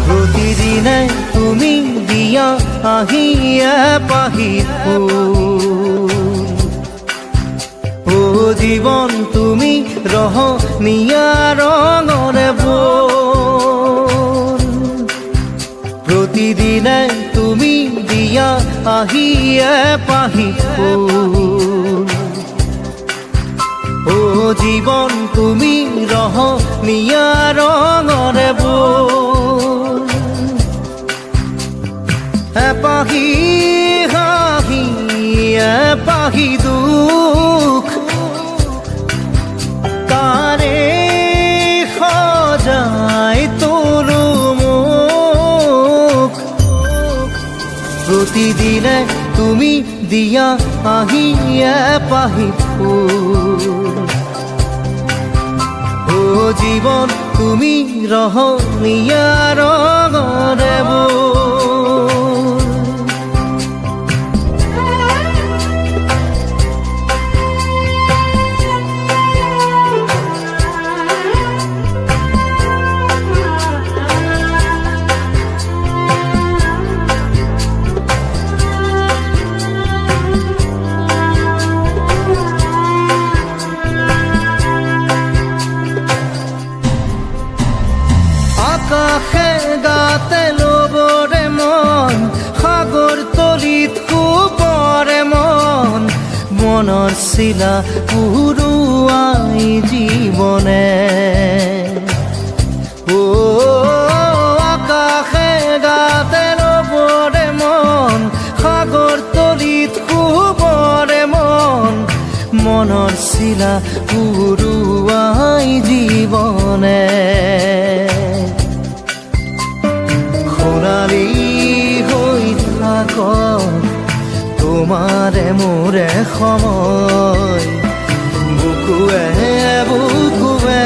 প্ৰতিদিনে তুমি দিয়া আহিয়া পাহি ফুল ও জীৱন তুমি ৰহনীয়া ৰঙৰে বল প্ৰতিদিনে তুমি দিয়া আহিয়া পাহি ফুল ও জীৱন তুমি ৰহনীয়া ৰঙৰে বল এপাহি হাঁহি এপাহি দুখ তাৰে সজাই তোলো মোক প্ৰতিদিনে তুমি দিয়া আহি এপাহি ফুল ও জীৱন তুমি ৰহনীয়া ৰঙৰে বল আকাশে গাতে ল'বৰে মন সাগৰ তলিত শুবৰে মন মনৰ চিলা উৰুৱাই জীৱনে ও আকাশে গাতে ল'বৰে মন সাগৰ তলিত শুবৰে মন মনৰ চিলা উৰুৱাই জীৱনে সোণালী হৈ থাক তোমাৰে মোৰে সময় বুকুৱে বুকুৱে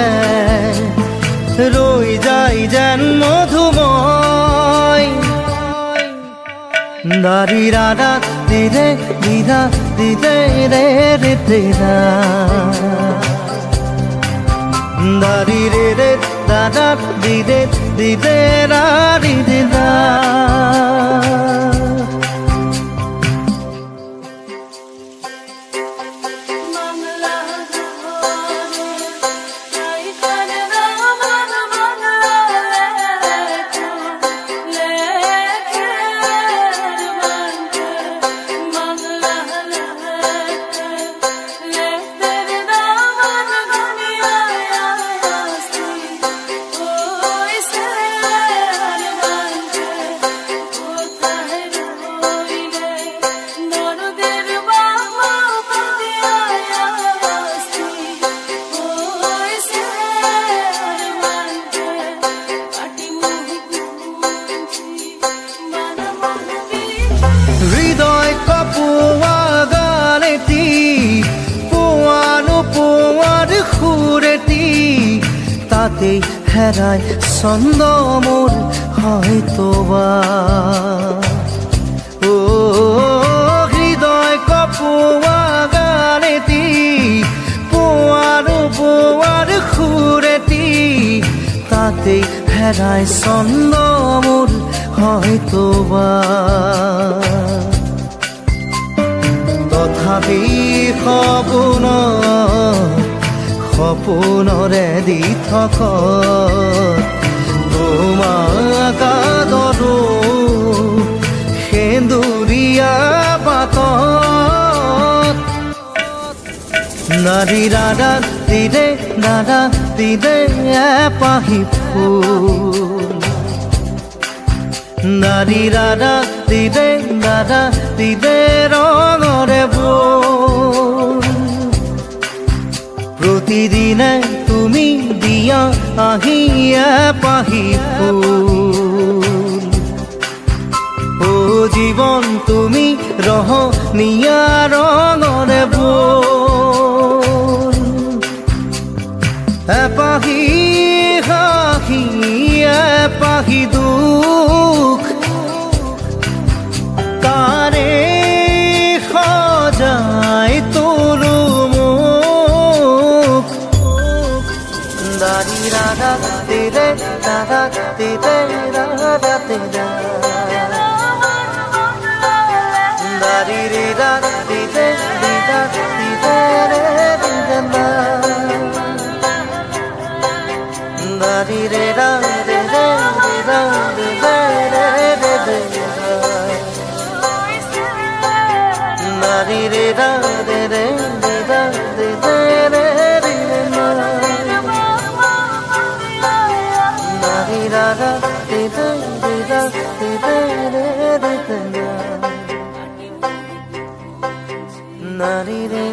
ৰৈ যায় যেন মধুময় দাৰি ৰাধা দিদে দিদা দিদে ৰে ৰে দিদা দাৰি ৰে ৰে দাদা দিদে দিদে ৰা দিদা হৃদয় কপোৱা গানেতি পোৱানো পোৱাৰ সুৰেতি তাতেই হেৰাই ছন্দ মোৰ হয়তোবা ও হৃদয় কপোৱা গানেতি পোৱানো পোৱাৰ সুৰেতি তাতেই হেৰাই ছন্দ মোৰ হয়তোবা তথাপি সপোনৰে দি থক তোমাক আদৰো সেন্দুৰীয়া বাটত নাৰী দাদা দিদে এপাহি ফুল নাৰী ৰাধা দিদে ৰঙৰে বোল প্ৰতিদিনে তুমি দিয়া আহিয়ে পাহি ফুল ও জীৱন তুমি ৰহনীয়া ৰঙৰে বোল এপাহি হাঁহি এপাহি দুখ তাৰে সজাই তোলো মোক দাৰি ৰাধা দিদে ৰাধা দিদে ৰাধা দিদে দাৰি ৰে ৰাধা দিদে দিদা দিদে ৰে দিদা দাৰি ৰে ৰাধা দিদে দিদা দিদে ৰে দিদা দাৰি ৰে ৰাধা দিদে দিদা দিদে ৰে দাৰি ৰাধা দিদে দিদা দিদে ৰে দিদা নাৰী ৰে